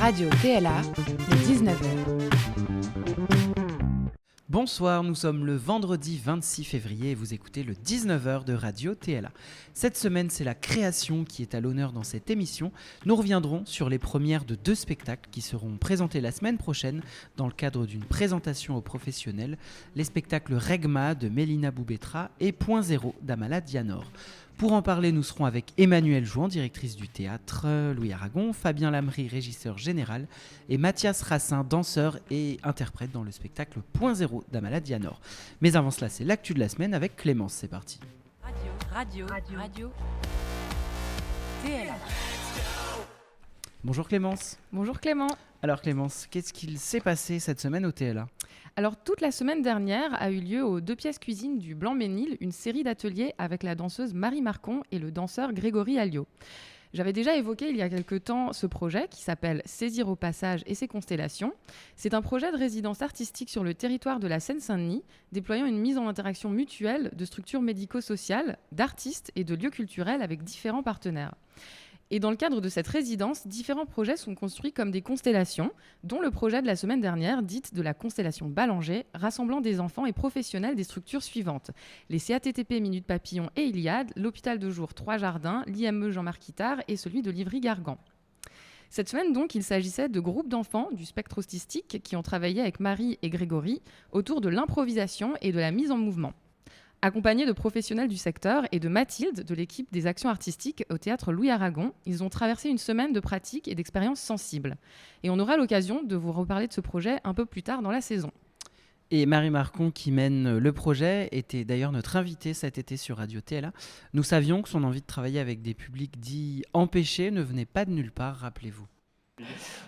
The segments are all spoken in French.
Radio TLA, le 19h. Bonsoir, nous sommes le vendredi 26 février et vous écoutez le 19h de Radio TLA. Cette semaine, c'est la création qui est à l'honneur dans cette émission. Nous reviendrons sur les premières de 2 spectacles qui seront présentés la semaine prochaine dans le cadre d'une présentation aux professionnels. Les spectacles Regma de Mélina Boubetra et Point Zéro d'Amala Dianor. Pour en parler, nous serons avec Emmanuelle Jouan, directrice du théâtre Louis Aragon, Fabien Lamry, régisseur général, et Mathias Racin, danseur et interprète dans le spectacle Point Zéro d'Amala Dianor. Mais avant cela, c'est l'actu de la semaine avec Clémence. C'est parti. Radio. TLA. Bonjour Clémence. Bonjour Clément. Alors Clémence, qu'est-ce qu'il s'est passé cette semaine au TLA ? Alors toute la semaine dernière a eu lieu aux 2 pièces cuisine du Blanc-Ménil une série d'ateliers avec la danseuse Marie Marcon et le danseur Grégory Alliot. J'avais déjà évoqué il y a quelque temps ce projet qui s'appelle Saisir au passage et ses constellations. C'est un projet de résidence artistique sur le territoire de la Seine-Saint-Denis, déployant une mise en interaction mutuelle de structures médico-sociales, d'artistes et de lieux culturels avec différents partenaires. Et dans le cadre de cette résidence, différents projets sont construits comme des constellations, dont le projet de la semaine dernière, dite de la constellation Ballanger, rassemblant des enfants et professionnels des structures suivantes. Les CATTP Minute Papillon et Iliade, l'hôpital de jour 3 Jardins, l'IME Jean-Marc Itard et celui de Livry-Gargan. Cette semaine, donc, il s'agissait de groupes d'enfants du spectre autistique qui ont travaillé avec Marie et Grégory autour de l'improvisation et de la mise en mouvement. Accompagnés de professionnels du secteur et de Mathilde de l'équipe des actions artistiques au théâtre Louis Aragon, ils ont traversé une semaine de pratiques et d'expériences sensibles. Et on aura l'occasion de vous reparler de ce projet un peu plus tard dans la saison. Et Marie Marcon, qui mène le projet, était d'ailleurs notre invitée cet été sur Radio TLA. Nous savions que son envie de travailler avec des publics dits empêchés ne venait pas de nulle part, rappelez-vous.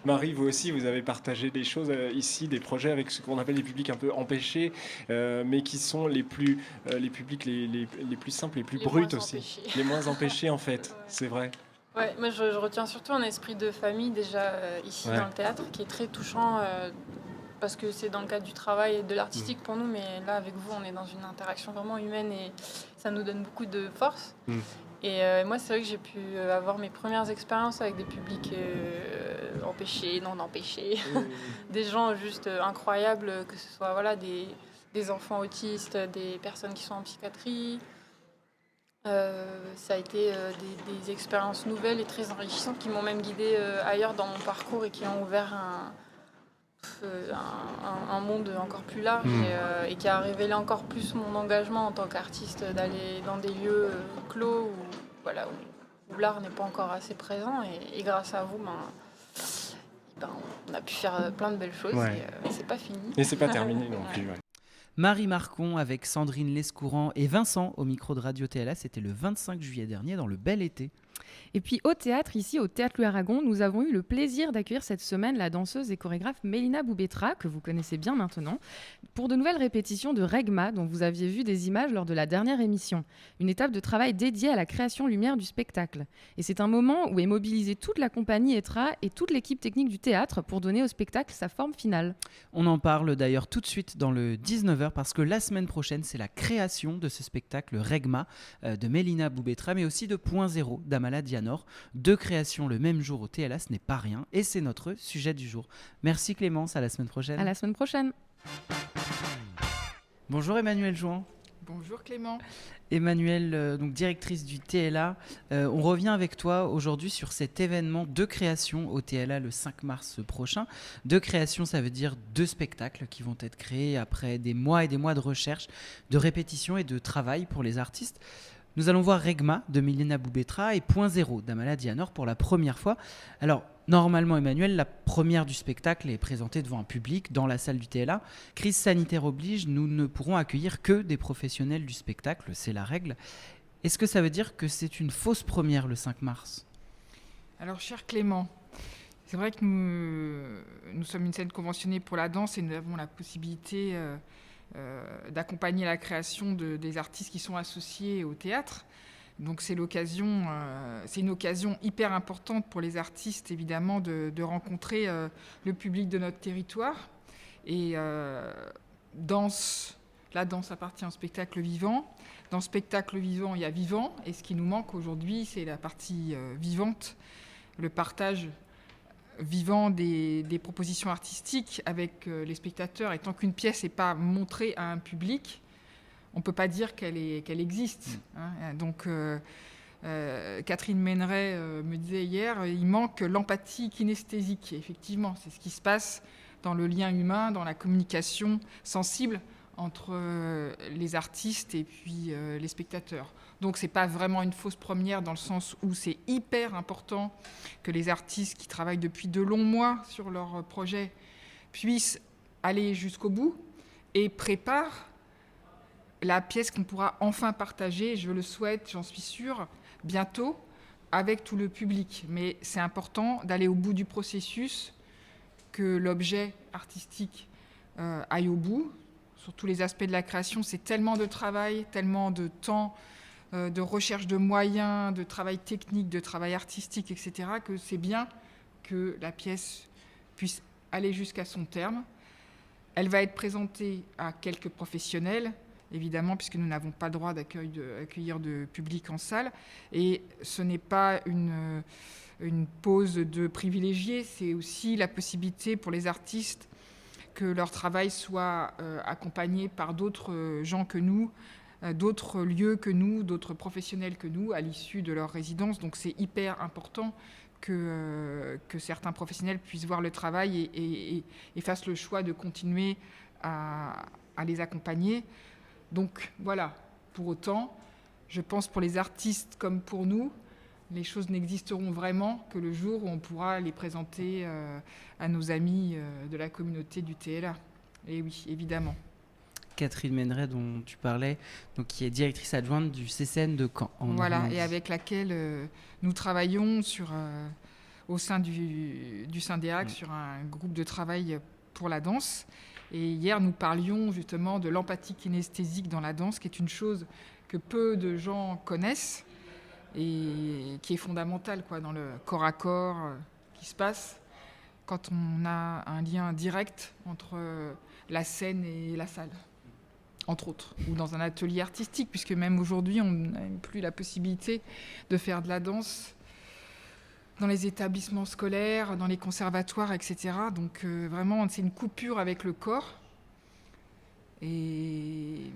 Marie, vous aussi, vous avez partagé des choses ici, des projets avec ce qu'on appelle des publics un peu empêchés, mais qui sont les publics les plus simples, les plus bruts aussi. Empêchés. Les moins empêchés en fait, c'est vrai. Ouais, moi je retiens surtout un esprit de famille déjà ici dans le théâtre qui est très touchant parce que c'est dans le cadre du travail et de l'artistique pour nous, mais là avec vous on est dans une interaction vraiment humaine et ça nous donne beaucoup de force. Et moi, c'est vrai que j'ai pu avoir mes premières expériences avec des publics empêchés, non empêchés, des gens juste incroyables, que ce soit des enfants autistes, des personnes qui sont en psychiatrie. Ça a été des expériences nouvelles et très enrichissantes qui m'ont même guidée ailleurs dans mon parcours et qui ont ouvert un monde encore plus large et qui a révélé encore plus mon engagement en tant qu'artiste d'aller dans des lieux clos où l'art n'est pas encore assez présent et grâce à vous on a pu faire plein de belles choses et c'est pas fini. Et c'est pas terminé non plus. Ouais. Marie Marcon avec Sandrine Lescourant et Vincent au micro de Radio TLA, c'était le 25 juillet dernier dans le bel été. Et puis au théâtre, ici au Théâtre Louis Aragon, nous avons eu le plaisir d'accueillir cette semaine la danseuse et chorégraphe Mélina Boubetra, que vous connaissez bien maintenant, pour de nouvelles répétitions de Regma, dont vous aviez vu des images lors de la dernière émission. Une étape de travail dédiée à la création lumière du spectacle. Et c'est un moment où est mobilisée toute la compagnie ETRA et toute l'équipe technique du théâtre pour donner au spectacle sa forme finale. On en parle d'ailleurs tout de suite dans le 19h parce que la semaine prochaine, c'est la création de ce spectacle Regma de Mélina Boubetra, mais aussi de Point Zéro d'Amala Dianor. 2 créations le même jour au TLA, ce n'est pas rien et c'est notre sujet du jour. Merci Clémence, à la semaine prochaine. À la semaine prochaine. Bonjour Emmanuelle Jouan. Bonjour Clément. Emmanuelle, donc directrice du TLA, on revient avec toi aujourd'hui sur cet événement de création au TLA le 5 mars prochain. 2 créations, ça veut dire 2 spectacles qui vont être créés après des mois et des mois de recherche, de répétition et de travail pour les artistes. Nous allons voir Regma de Mélina Boubetra et Point Zéro d'Amala Dianor pour la première fois. Alors, normalement, Emmanuel, la première du spectacle est présentée devant un public dans la salle du TLA. Crise sanitaire oblige, nous ne pourrons accueillir que des professionnels du spectacle, c'est la règle. Est-ce que ça veut dire que c'est une fausse première le 5 mars ? Alors, cher Clément, c'est vrai que nous sommes une scène conventionnée pour la danse et nous avons la possibilité d'accompagner la création des artistes qui sont associés au théâtre. Donc c'est une occasion hyper importante pour les artistes, évidemment, de rencontrer le public de notre territoire. Et la danse appartient au spectacle vivant. Dans le spectacle vivant, il y a vivant. Et ce qui nous manque aujourd'hui, c'est la partie vivante, le partage vivant des propositions artistiques avec les spectateurs. Et tant qu'une pièce n'est pas montrée à un public, on ne peut pas dire qu'elle existe. Hein. Donc, Catherine Méneret me disait hier, il manque l'empathie kinesthésique. Et effectivement, c'est ce qui se passe dans le lien humain, dans la communication sensible entre les artistes et puis les spectateurs. Donc ce n'est pas vraiment une fausse première dans le sens où c'est hyper important que les artistes qui travaillent depuis de longs mois sur leur projet puissent aller jusqu'au bout et préparent la pièce qu'on pourra enfin partager, je le souhaite, j'en suis sûre, bientôt, avec tout le public. Mais c'est important d'aller au bout du processus, que l'objet artistique aille au bout. Sur tous les aspects de la création, c'est tellement de travail, tellement de temps, de recherche de moyens, de travail technique, de travail artistique, etc., que c'est bien que la pièce puisse aller jusqu'à son terme. Elle va être présentée à quelques professionnels, évidemment, puisque nous n'avons pas le droit d'accueillir de public en salle. Et ce n'est pas une pose de privilégiés, c'est aussi la possibilité pour les artistes que leur travail soit accompagné par d'autres gens que nous, d'autres lieux que nous, d'autres professionnels que nous, à l'issue de leur résidence. Donc c'est hyper important que certains professionnels puissent voir le travail et fassent le choix de continuer à les accompagner. Donc voilà, pour autant, je pense pour les artistes comme pour nous, les choses n'existeront vraiment que le jour où on pourra les présenter à nos amis de la communauté du TLA. Et oui, évidemment. Catherine Méneret, dont tu parlais, donc, qui est directrice adjointe du CCN de Caen. Voilà, et avec laquelle nous travaillons au sein du Syndéac sur un groupe de travail pour la danse. Et hier, nous parlions justement de l'empathie kinesthésique dans la danse, qui est une chose que peu de gens connaissent et qui est fondamentale dans le corps à corps qui se passe quand on a un lien direct entre la scène et la salle, entre autres, ou dans un atelier artistique, puisque même aujourd'hui, on n'a même plus la possibilité de faire de la danse dans les établissements scolaires, dans les conservatoires, etc. Donc vraiment, c'est une coupure avec le corps. Et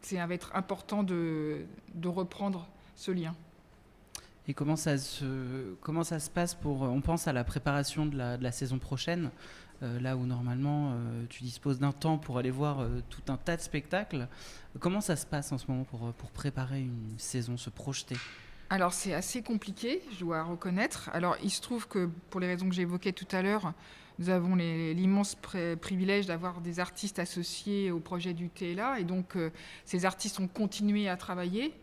ça va être important de reprendre ce lien. Et comment ça se passe on pense à la préparation de la saison prochaine, là où normalement tu disposes d'un temps pour aller voir tout un tas de spectacles. Comment ça se passe en ce moment pour préparer une saison, se projeter ? Alors c'est assez compliqué, je dois reconnaître. Alors il se trouve que pour les raisons que j'évoquais tout à l'heure, nous avons l'immense privilège d'avoir des artistes associés au projet du TLA. Et donc ces artistes ont continué à travailler.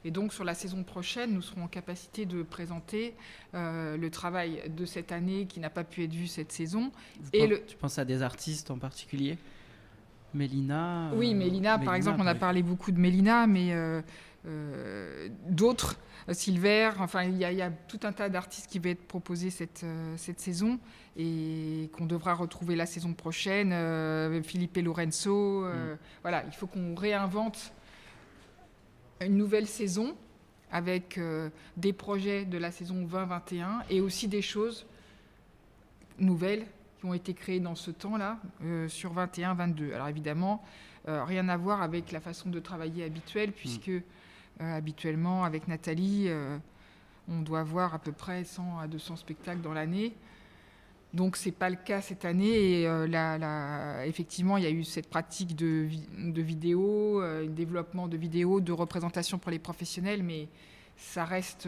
Et donc sur la saison prochaine, nous serons en capacité de présenter le travail de cette année qui n'a pas pu être vu cette saison. Tu penses à des artistes en particulier ? Mélina Oui, Mélina par exemple, on a parlé beaucoup de Mélina, mais d'autres, Silver, enfin il y a tout un tas d'artistes qui vont être proposés cette saison et qu'on devra retrouver la saison prochaine, Philippe et Lorenzo. Voilà, il faut qu'on réinvente une nouvelle saison avec des projets de la saison 2021 et aussi des choses nouvelles qui ont été créées dans ce temps-là sur 21-22. Alors évidemment, rien à voir avec la façon de travailler habituelle, puisque habituellement, avec Nathalie, on doit voir à peu près 100 à 200 spectacles dans l'année. Donc ce n'est pas le cas cette année. Et effectivement, il y a eu cette pratique de vidéo, développement de vidéos, de représentation pour les professionnels, mais ça reste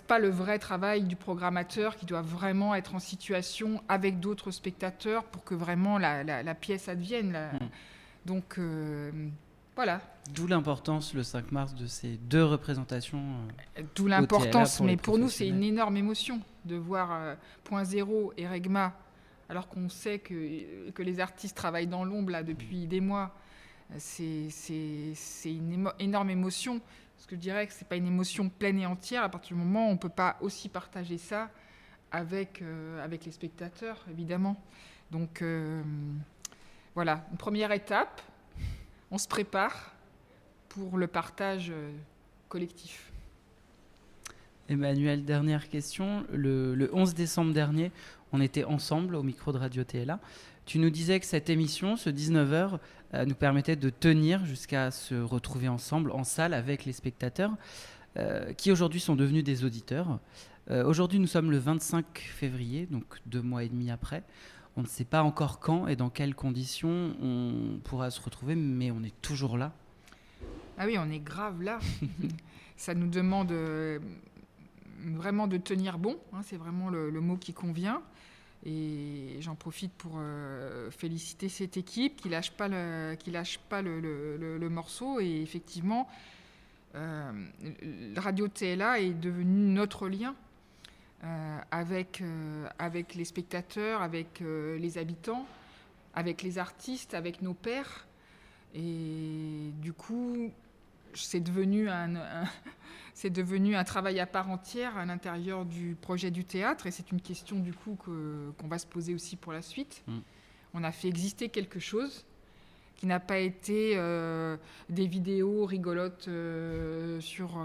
pas le vrai travail du programmateur qui doit vraiment être en situation avec d'autres spectateurs pour que vraiment la pièce advienne. Donc voilà. D'où l'importance le 5 mars de ces 2 représentations. D'où l'importance, mais pour nous c'est une énorme émotion de voir Point Zéro et Regma, alors qu'on sait que les artistes travaillent dans l'ombre là, depuis des mois. C'est une énorme émotion. Parce que je dirais que ce n'est pas une émotion pleine et entière à partir du moment où on ne peut pas aussi partager ça avec les spectateurs, évidemment. Donc voilà, une première étape, on se prépare pour le partage collectif. Emmanuel, dernière question. Le 11 décembre dernier, on était ensemble au micro de Radio TLA. Tu nous disais que cette émission, ce 19h, nous permettait de tenir jusqu'à se retrouver ensemble en salle avec les spectateurs qui aujourd'hui sont devenus des auditeurs. Aujourd'hui, nous sommes le 25 février, donc 2 mois et demi après. On ne sait pas encore quand et dans quelles conditions on pourra se retrouver, mais on est toujours là. Ah oui, on est grave là. Ça nous demande vraiment de tenir bon, hein, c'est vraiment le mot qui convient. Et j'en profite pour féliciter cette équipe qui lâche pas le morceau. Et effectivement, Radio TLA est devenu notre lien avec les spectateurs, avec les habitants, avec les artistes, avec nos pairs. Et du coup, c'est devenu un travail à part entière à l'intérieur du projet du théâtre. Et c'est une question du coup qu'on va se poser aussi pour la suite. On a fait exister quelque chose qui n'a pas été des vidéos rigolotes sur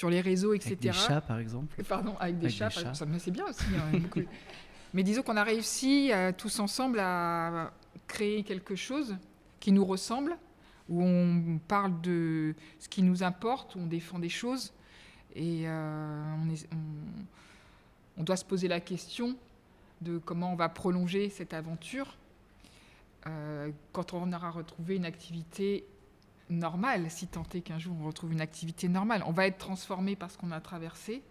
les réseaux, etc. Avec des chats, par exemple. Pardon, avec des chats. Ça me c'est bien aussi. Hein, beaucoup. Mais disons qu'on a réussi tous ensemble à créer quelque chose qui nous ressemble, où on parle de ce qui nous importe, où on défend des choses. Et on doit se poser la question de comment on va prolonger cette aventure quand on aura retrouvé une activité normale, si tant est qu'un jour on retrouve une activité normale. On va être transformé par ce qu'on a traversé.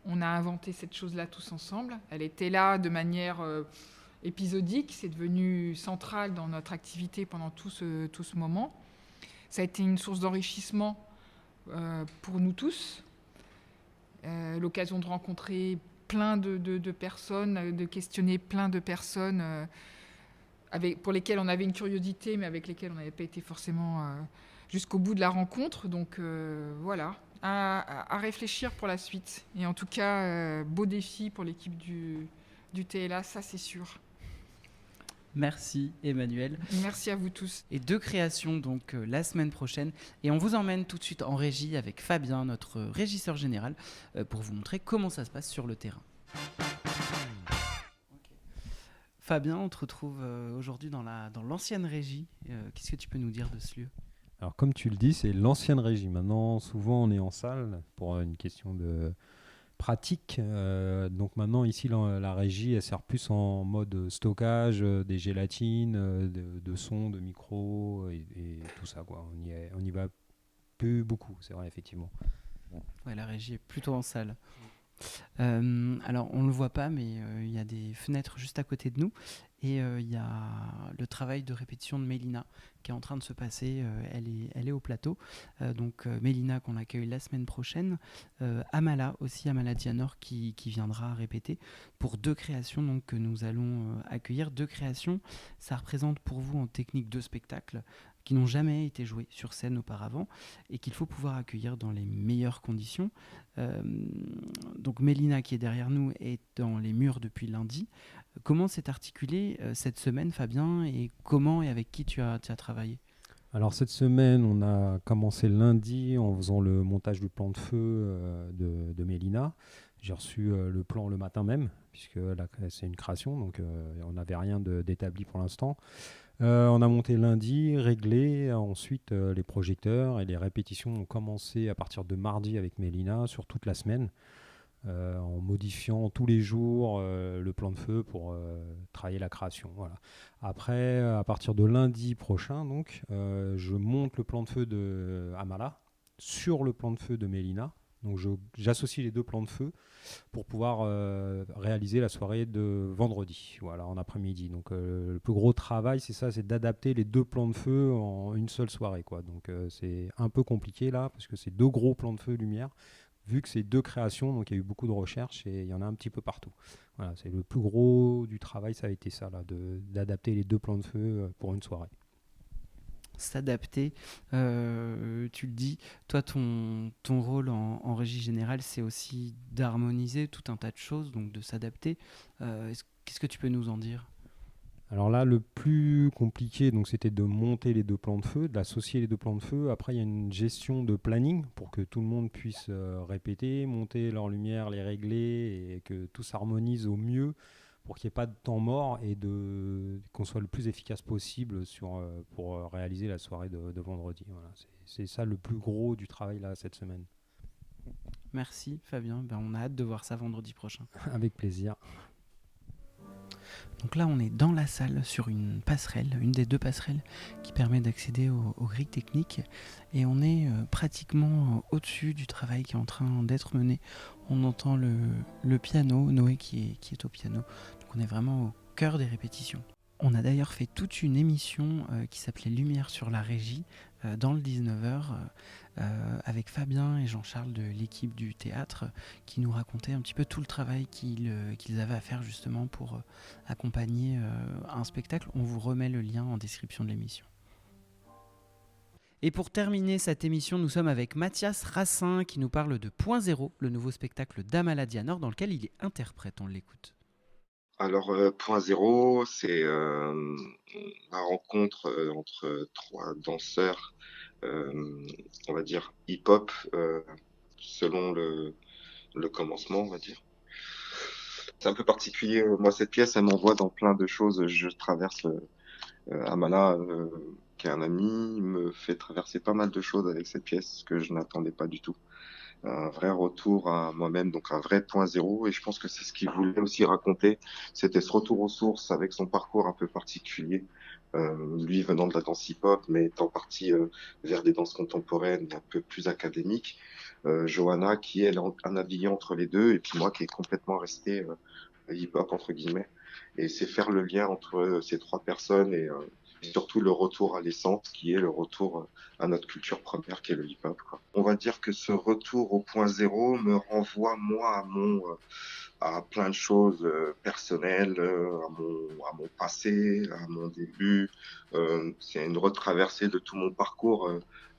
On a inventé cette chose-là tous ensemble. Elle était là de manière épisodique. C'est devenu central dans notre activité pendant tout ce moment. Ça a été une source d'enrichissement pour nous tous. L'occasion de rencontrer plein de personnes, de questionner plein de personnes pour lesquelles on avait une curiosité, mais avec lesquelles on n'avait pas été forcément jusqu'au bout de la rencontre. Donc voilà, à réfléchir pour la suite. Et en tout cas, beau défi pour l'équipe du TLA, ça c'est sûr. Merci Emmanuel. Merci à vous tous. Et 2 créations donc la semaine prochaine. Et on vous emmène tout de suite en régie avec Fabien, notre régisseur général, pour vous montrer comment ça se passe sur le terrain. Fabien, on te retrouve aujourd'hui dans l'ancienne régie. Qu'est-ce que tu peux nous dire de ce lieu ? Alors comme tu le dis, c'est l'ancienne régie. Maintenant, souvent on est en salle pour une question de pratique. Donc maintenant, ici, la régie, elle sert plus en mode stockage, des gélatines, de sons, de micros et tout ça, quoi. On y va plus beaucoup, c'est vrai, effectivement. Ouais, la régie est plutôt en salle. Alors, on ne le voit pas, mais il y a des fenêtres juste à côté de nous. Et il y a le travail de répétition de Mélina qui est en train de se passer. Elle est au plateau. Donc Mélina qu'on accueille la semaine prochaine. Amala Dianor qui viendra répéter pour 2 créations donc, que nous allons accueillir. 2 créations, ça représente pour vous en technique 2 spectacles qui n'ont jamais été joués sur scène auparavant et qu'il faut pouvoir accueillir dans les meilleures conditions. Donc Mélina qui est derrière nous est dans les murs depuis lundi. Comment s'est articulée cette semaine, Fabien, et comment et avec qui tu as travaillé ? Alors cette semaine, on a commencé lundi en faisant le montage du plan de feu de Mélina. J'ai reçu le plan le matin même, puisque là, c'est une création, donc on n'avait rien d'établi pour l'instant. On a monté lundi, réglé, ensuite les projecteurs et les répétitions ont commencé à partir de mardi avec Mélina sur toute la semaine. En modifiant tous les jours le plan de feu pour travailler la création. Voilà. Après, à partir de lundi prochain, donc, je monte le plan de feu de Amala sur le plan de feu de Mélina. Donc, j'associe les 2 plans de feu pour pouvoir réaliser la soirée de vendredi, voilà, en après-midi. Donc, le plus gros travail, c'est ça, c'est d'adapter les 2 plans de feu en une seule soirée, quoi. Donc, c'est un peu compliqué là, parce que c'est 2 gros plans de feu lumière. Vu que c'est 2 créations, donc il y a eu beaucoup de recherches et il y en a un petit peu partout. Voilà, c'est le plus gros du travail, ça a été ça, là, d'adapter les 2 plans de feu pour une soirée. S'adapter, tu le dis, toi ton rôle en régie générale, c'est aussi d'harmoniser tout un tas de choses, donc de s'adapter. Qu'est-ce que tu peux nous en dire ? Alors là, le plus compliqué, donc, c'était de monter les 2 plans de feu, d'associer les 2 plans de feu. Après, il y a une gestion de planning pour que tout le monde puisse répéter, monter leur lumière, les régler et que tout s'harmonise au mieux pour qu'il n'y ait pas de temps mort et qu'on soit le plus efficace possible pour réaliser la soirée de vendredi. Voilà, c'est ça le plus gros du travail là cette semaine. Merci Fabien, on a hâte de voir ça vendredi prochain. Avec plaisir. Donc là, on est dans la salle sur une passerelle, une des 2 passerelles qui permet d'accéder aux grilles techniques. Et on est pratiquement au-dessus du travail qui est en train d'être mené. On entend le piano, Noé qui est au piano. Donc on est vraiment au cœur des répétitions. On a d'ailleurs fait toute une émission qui s'appelait Lumière sur la régie dans le 19h avec Fabien et Jean-Charles de l'équipe du théâtre qui nous racontaient un petit peu tout le travail qu'ils avaient à faire justement pour accompagner un spectacle. On vous remet le lien en description de l'émission. Et pour terminer cette émission, nous sommes avec Mathias Racin qui nous parle de Point Zéro, le nouveau spectacle d'Amala Dianor dans lequel il est interprète. On l'écoute. Alors, Point Zéro, c'est la rencontre entre 3 danseurs, on va dire hip-hop, selon le commencement, on va dire. C'est un peu particulier. Moi, cette pièce, elle m'envoie dans plein de choses. Je traverse Amala, qui est un ami, me fait traverser pas mal de choses avec cette pièce que je n'attendais pas du tout. Un vrai retour à moi-même, donc un vrai point zéro. Et je pense que c'est ce qu'il voulait aussi raconter. C'était ce retour aux sources avec son parcours un peu particulier. Lui venant de la danse hip-hop, mais étant parti vers des danses contemporaines un peu plus académiques. Johanna qui est un navigué entre les deux, et puis moi qui est complètement resté hip-hop entre guillemets. Et c'est faire le lien entre ces 3 personnes et surtout le retour à l'essence qui est le retour à notre culture première qui est le hip-hop, quoi. On va dire que ce retour au point zéro me renvoie moi à plein de choses personnelles, à mon passé, à mon début. C'est une retraversée de tout mon parcours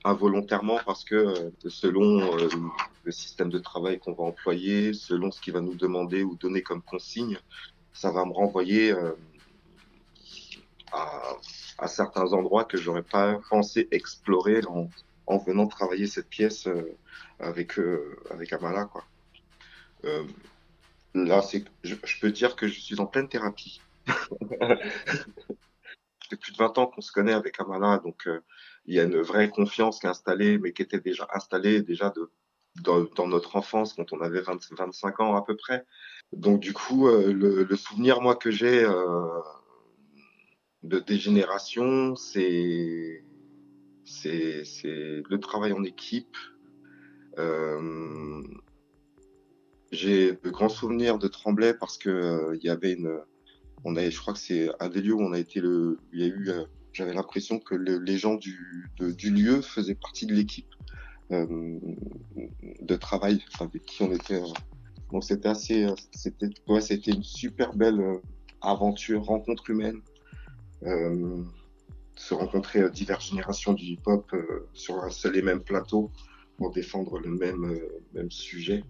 involontairement parce que selon le système de travail qu'on va employer, selon ce qu'il va nous demander ou donner comme consigne, ça va me renvoyer à certains endroits que j'aurais pas pensé explorer en venant travailler cette pièce avec Amala, quoi. Là, je peux dire que je suis en pleine thérapie. Ça fait plus de 20 ans qu'on se connaît avec Amala, donc il y a une vraie confiance qui est installée, mais qui était déjà installée dans notre enfance quand on avait 25 ans à peu près. Donc du coup, le souvenir moi que j'ai de dégénération, c'est le travail en équipe. J'ai de grands souvenirs de Tremblay parce que il y avait je crois que c'est un des lieux où on a été j'avais l'impression que les gens du lieu faisaient partie de l'équipe de travail avec qui on était. Donc c'était c'était une super belle aventure, rencontre humaine. Se rencontrer diverses générations du hip-hop sur un seul et même plateau pour défendre le même sujet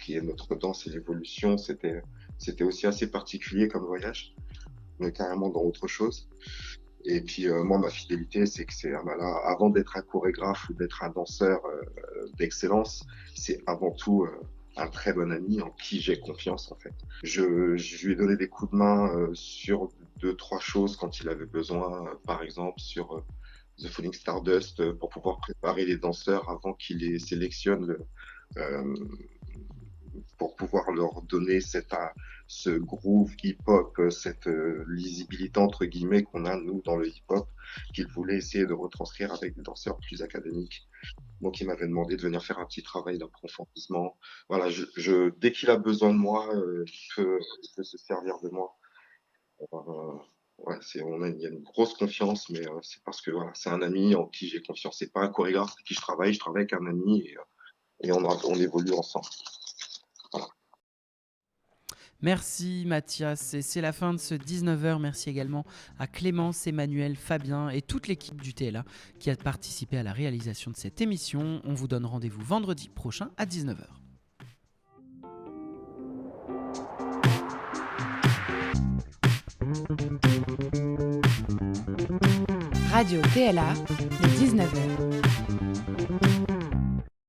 qui est notre danse et l'évolution. C'était aussi assez particulier comme voyage, mais carrément dans autre chose. Et puis moi, ma fidélité, c'est que c'est Amala, avant d'être un chorégraphe ou d'être un danseur d'excellence, c'est avant tout un très bon ami en qui j'ai confiance en fait. Je lui ai donné des coups de main sur 2-3 choses quand il avait besoin, par exemple sur The Falling Stardust, pour pouvoir préparer les danseurs avant qu'il les sélectionne, pour pouvoir leur donner ce groove hip-hop, cette lisibilité entre guillemets qu'on a nous dans le hip-hop, qu'il voulait essayer de retranscrire avec des danseurs plus académiques. Donc il m'avait demandé de venir faire un petit travail d'approfondissement. Voilà, dès qu'il a besoin de moi, il peut se servir de moi. Ouais, il y a une grosse confiance, mais c'est parce que voilà, c'est un ami en qui j'ai confiance. C'est pas un chorégraphe avec qui je travaille avec un ami et on évolue ensemble. Voilà. Merci Mathias, et c'est la fin de ce 19h. Merci également à Clémence, Emmanuel, Fabien et toute l'équipe du TLA qui a participé à la réalisation de cette émission. On vous donne rendez-vous vendredi prochain à 19h. Radio TLA, le 19h.